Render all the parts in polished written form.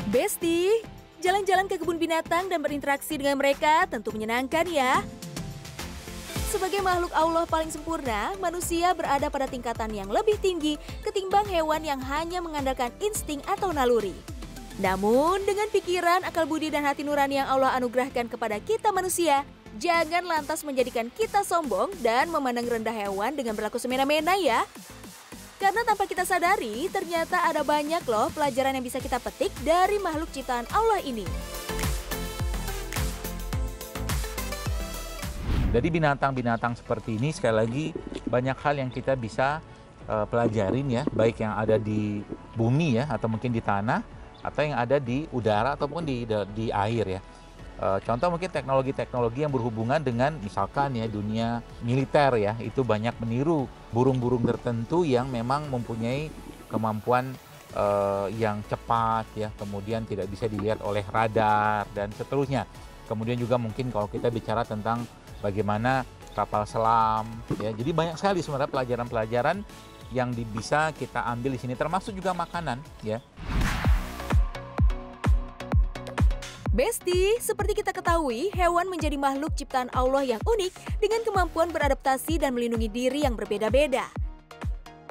Besti, jalan-jalan ke kebun binatang dan berinteraksi dengan mereka tentu menyenangkan ya. Sebagai makhluk Allah paling sempurna, manusia berada pada tingkatan yang lebih tinggi ketimbang hewan yang hanya mengandalkan insting atau naluri. Namun, dengan pikiran, akal budi, dan hati nurani yang Allah anugerahkan kepada kita manusia, jangan lantas menjadikan kita sombong dan memandang rendah hewan dengan berlaku semena-mena ya. Karena tanpa kita sadari, ternyata ada banyak loh pelajaran yang bisa kita petik dari makhluk ciptaan Allah ini. Dari binatang-binatang seperti ini, sekali lagi banyak hal yang kita bisa pelajarin ya, baik yang ada di bumi ya, atau mungkin di tanah, atau yang ada di udara ataupun di air ya. Contoh mungkin teknologi-teknologi yang berhubungan dengan misalkan ya dunia militer ya, itu banyak meniru burung-burung tertentu yang memang mempunyai kemampuan yang cepat ya, kemudian tidak bisa dilihat oleh radar dan seterusnya. Kemudian juga mungkin kalau kita bicara tentang bagaimana kapal selam ya, jadi banyak sekali sebenarnya pelajaran-pelajaran yang bisa kita ambil di sini, termasuk juga makanan ya. Besti, seperti kita ketahui, hewan menjadi makhluk ciptaan Allah yang unik dengan kemampuan beradaptasi dan melindungi diri yang berbeda-beda.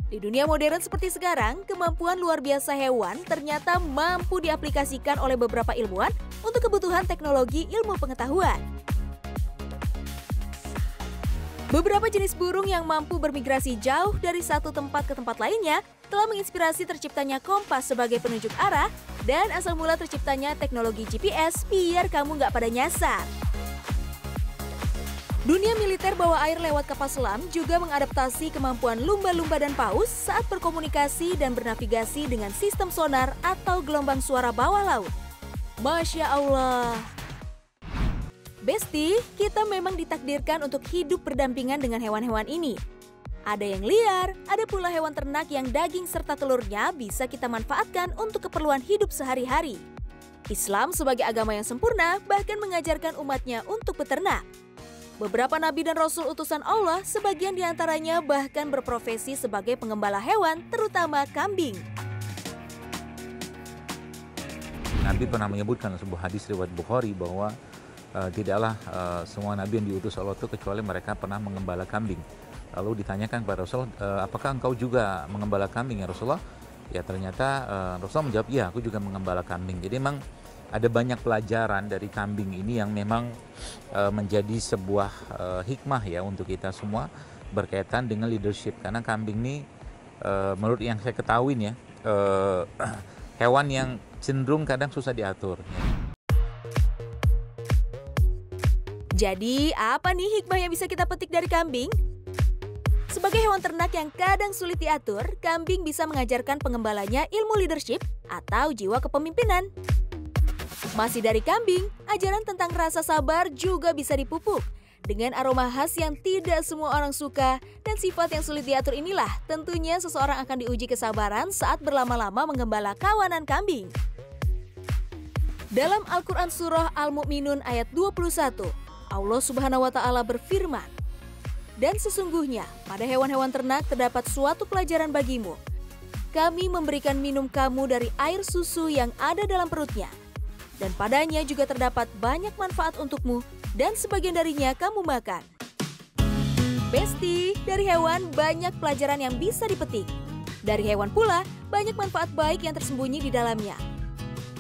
Di dunia modern seperti sekarang, kemampuan luar biasa hewan ternyata mampu diaplikasikan oleh beberapa ilmuwan untuk kebutuhan teknologi ilmu pengetahuan. Beberapa jenis burung yang mampu bermigrasi jauh dari satu tempat ke tempat lainnya telah menginspirasi terciptanya kompas sebagai penunjuk arah dan asal mula terciptanya teknologi GPS biar kamu nggak pada nyasar. Dunia militer bawah air lewat kapal selam juga mengadaptasi kemampuan lumba-lumba dan paus saat berkomunikasi dan bernavigasi dengan sistem sonar atau gelombang suara bawah laut. Masya Allah! Besti, kita memang ditakdirkan untuk hidup berdampingan dengan hewan-hewan ini. Ada yang liar, ada pula hewan ternak yang daging serta telurnya bisa kita manfaatkan untuk keperluan hidup sehari-hari. Islam sebagai agama yang sempurna bahkan mengajarkan umatnya untuk beternak. Beberapa nabi dan rasul utusan Allah, sebagian diantaranya bahkan berprofesi sebagai pengembala hewan, terutama kambing. Nabi pernah menyebutkan sebuah hadis riwayat Bukhari bahwa tidaklah semua nabi yang diutus Allah itu kecuali mereka pernah mengembala kambing. Lalu ditanyakan kepada Rasul, apakah engkau juga mengembala kambing ya Rasulullah? Ya ternyata Rasulullah menjawab, ya aku juga mengembala kambing. Jadi memang ada banyak pelajaran dari kambing ini yang memang menjadi sebuah hikmah ya untuk kita semua berkaitan dengan leadership. Karena kambing ini menurut yang saya ketahui ya, hewan yang cenderung kadang susah diatur. Ya. Jadi, apa nih hikmah yang bisa kita petik dari kambing? Sebagai hewan ternak yang kadang sulit diatur, kambing bisa mengajarkan pengembalanya ilmu leadership atau jiwa kepemimpinan. Masih dari kambing, ajaran tentang rasa sabar juga bisa dipupuk. Dengan aroma khas yang tidak semua orang suka dan sifat yang sulit diatur inilah, tentunya seseorang akan diuji kesabaran saat berlama-lama menggembala kawanan kambing. Dalam Al-Quran Surah Al-Mu'minun ayat 21, Allah Subhanahu wa Ta'ala berfirman, "Dan sesungguhnya pada hewan-hewan ternak terdapat suatu pelajaran bagimu. Kami memberikan minum kamu dari air susu yang ada dalam perutnya. Dan padanya juga terdapat banyak manfaat untukmu dan sebagian darinya kamu makan." Besti, dari hewan banyak pelajaran yang bisa dipetik. Dari hewan pula banyak manfaat baik yang tersembunyi di dalamnya.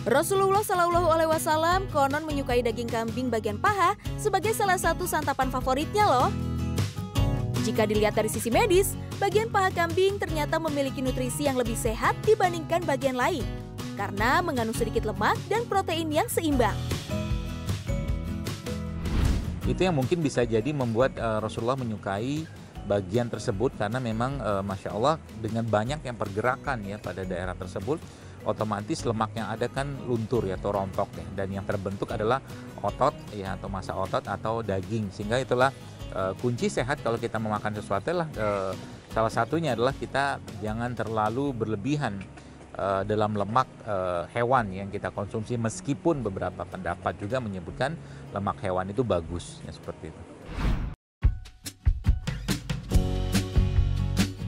Rasulullah Shallallahu Alaihi Wasallam konon menyukai daging kambing bagian paha sebagai salah satu santapan favoritnya loh. Jika dilihat dari sisi medis, bagian paha kambing ternyata memiliki nutrisi yang lebih sehat dibandingkan bagian lain karena mengandung sedikit lemak dan protein yang seimbang. Itu yang mungkin bisa jadi membuat Rasulullah menyukai bagian tersebut karena memang Masya Allah dengan banyak yang pergerakan ya pada daerah tersebut, otomatis lemak yang ada kan luntur ya atau rontok ya, dan yang terbentuk adalah otot ya atau massa otot atau daging, sehingga itulah kunci sehat kalau kita memakan sesuatu lah salah satunya adalah kita jangan terlalu berlebihan dalam lemak hewan yang kita konsumsi, meskipun beberapa pendapat juga menyebutkan lemak hewan itu bagus ya, seperti itu.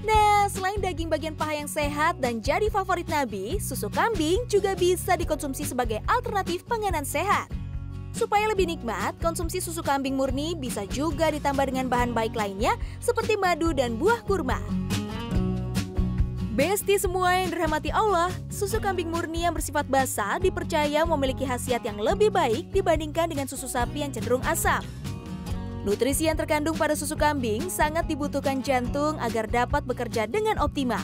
Nah, selain daging bagian paha yang sehat dan jadi favorit Nabi, susu kambing juga bisa dikonsumsi sebagai alternatif panganan sehat. Supaya lebih nikmat, konsumsi susu kambing murni bisa juga ditambah dengan bahan baik lainnya seperti madu dan buah kurma. Besti semua yang dirahmati Allah, susu kambing murni yang bersifat basah dipercaya memiliki khasiat yang lebih baik dibandingkan dengan susu sapi yang cenderung asam. Nutrisi yang terkandung pada susu kambing sangat dibutuhkan jantung agar dapat bekerja dengan optimal.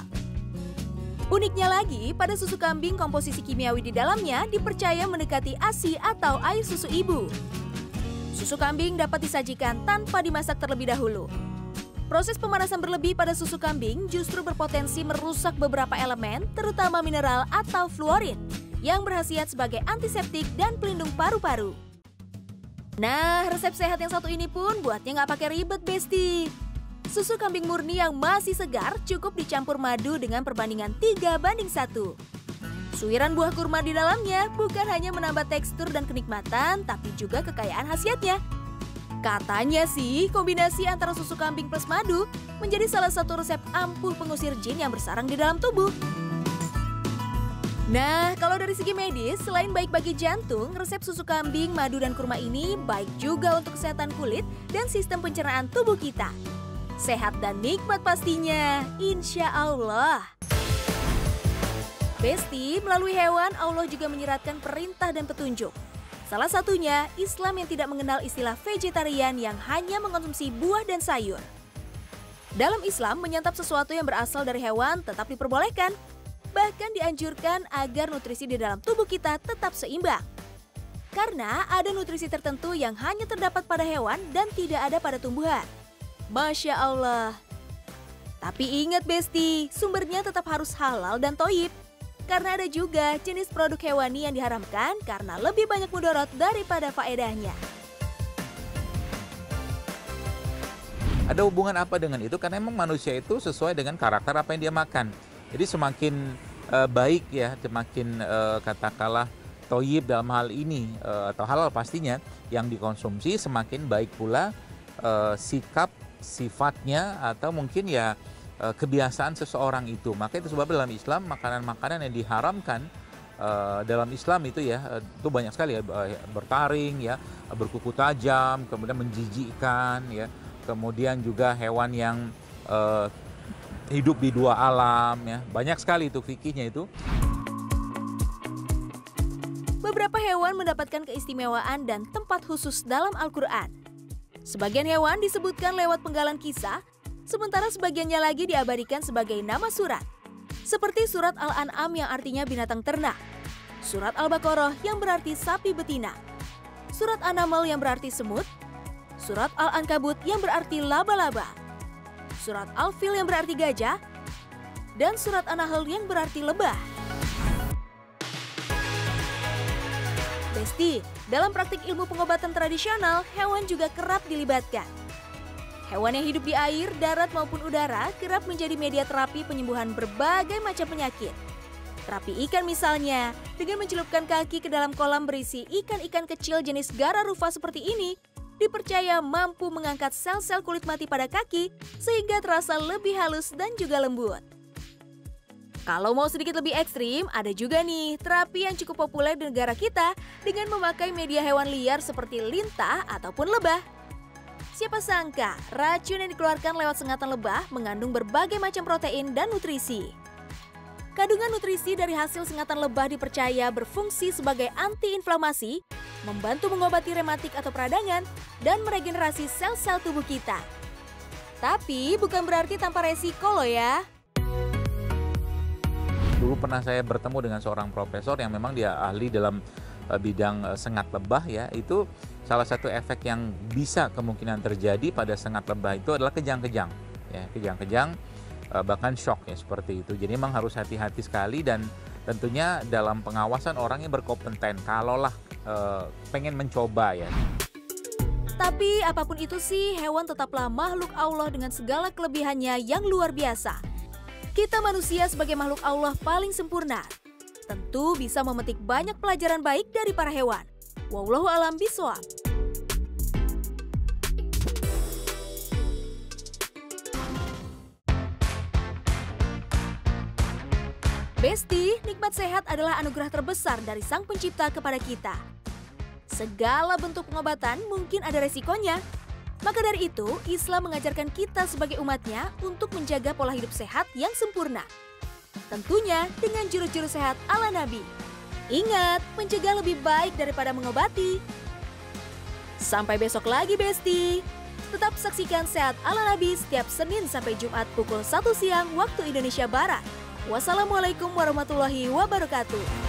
Uniknya lagi, pada susu kambing komposisi kimiawi di dalamnya dipercaya mendekati ASI atau air susu ibu. Susu kambing dapat disajikan tanpa dimasak terlebih dahulu. Proses pemanasan berlebih pada susu kambing justru berpotensi merusak beberapa elemen, terutama mineral atau fluorin, yang berkhasiat sebagai antiseptik dan pelindung paru-paru. Nah, resep sehat yang satu ini pun buatnya nggak pakai ribet, Besti. Susu kambing murni yang masih segar cukup dicampur madu dengan perbandingan 3:1. Suiran buah kurma di dalamnya bukan hanya menambah tekstur dan kenikmatan, tapi juga kekayaan khasiatnya. Katanya sih, kombinasi antara susu kambing plus madu menjadi salah satu resep ampuh pengusir jin yang bersarang di dalam tubuh. Nah, kalau dari segi medis, selain baik bagi jantung, resep susu kambing, madu, dan kurma ini baik juga untuk kesehatan kulit dan sistem pencernaan tubuh kita. Sehat dan nikmat pastinya, insya Allah. Besti, melalui hewan, Allah juga menyiratkan perintah dan petunjuk. Salah satunya, Islam yang tidak mengenal istilah vegetarian yang hanya mengkonsumsi buah dan sayur. Dalam Islam, menyantap sesuatu yang berasal dari hewan tetap diperbolehkan. Bahkan dianjurkan agar nutrisi di dalam tubuh kita tetap seimbang. Karena ada nutrisi tertentu yang hanya terdapat pada hewan dan tidak ada pada tumbuhan. Masya Allah. Tapi ingat Besti, sumbernya tetap harus halal dan toyib. Karena ada juga jenis produk hewani yang diharamkan karena lebih banyak mudarat daripada faedahnya. Ada hubungan apa dengan itu? Karena memang manusia itu sesuai dengan karakter apa yang dia makan. Jadi semakin baik ya, semakin katakanlah toyib dalam hal ini atau halal pastinya yang dikonsumsi, semakin baik pula sikap, sifatnya atau mungkin ya kebiasaan seseorang itu. Maka itu sebab dalam Islam makanan-makanan yang diharamkan dalam Islam itu ya itu banyak sekali ya, bertaring ya, berkuku tajam, kemudian menjijikkan ya, kemudian juga hewan yang hidup di dua alam ya. Banyak sekali itu fikihnya itu. Beberapa hewan mendapatkan keistimewaan dan tempat khusus dalam Al-Quran. Sebagian hewan disebutkan lewat penggalan kisah, sementara sebagiannya lagi diabadikan sebagai nama surat. Seperti surat Al-An'am yang artinya binatang ternak, surat Al-Baqarah yang berarti sapi betina, surat An-Naml yang berarti semut, surat Al-Ankabut yang berarti laba-laba, surat Al-Fil yang berarti gajah, dan surat An-Nahl yang berarti lebah. Besti, dalam praktik ilmu pengobatan tradisional, hewan juga kerap dilibatkan. Hewan yang hidup di air, darat maupun udara kerap menjadi media terapi penyembuhan berbagai macam penyakit. Terapi ikan misalnya, dengan mencelupkan kaki ke dalam kolam berisi ikan-ikan kecil jenis Gara rufa seperti ini, dipercaya mampu mengangkat sel-sel kulit mati pada kaki sehingga terasa lebih halus dan juga lembut. Kalau mau sedikit lebih ekstrim, ada juga nih terapi yang cukup populer di negara kita dengan memakai media hewan liar seperti lintah ataupun lebah. Siapa sangka racun yang dikeluarkan lewat sengatan lebah mengandung berbagai macam protein dan nutrisi. Kandungan nutrisi dari hasil sengatan lebah dipercaya berfungsi sebagai antiinflamasi, membantu mengobati rematik atau peradangan, dan meregenerasi sel-sel tubuh kita. Tapi bukan berarti tanpa resiko loh ya. Dulu pernah saya bertemu dengan seorang profesor yang memang dia ahli dalam bidang sengat lebah ya. Itu salah satu efek yang bisa kemungkinan terjadi pada sengat lebah itu adalah kejang-kejang. Ya, kejang-kejang bahkan shock ya seperti itu. Jadi memang harus hati-hati sekali dan tentunya dalam pengawasan orang yang berkompeten kalaulah pengen mencoba ya. Tapi apapun itu sih, hewan tetaplah makhluk Allah dengan segala kelebihannya yang luar biasa. Kita manusia sebagai makhluk Allah paling sempurna, tentu bisa memetik banyak pelajaran baik dari para hewan. Wallahu a'lam bishawab. Besti, nikmat sehat adalah anugerah terbesar dari Sang Pencipta kepada kita. Segala bentuk pengobatan mungkin ada resikonya. Maka dari itu, Islam mengajarkan kita sebagai umatnya untuk menjaga pola hidup sehat yang sempurna. Tentunya dengan jurus-jurus sehat ala Nabi. Ingat, mencegah lebih baik daripada mengobati. Sampai besok lagi, Besti. Tetap saksikan Sehat ala Nabi setiap Senin sampai Jumat pukul 1 siang waktu Indonesia Barat. Wassalamualaikum warahmatullahi wabarakatuh.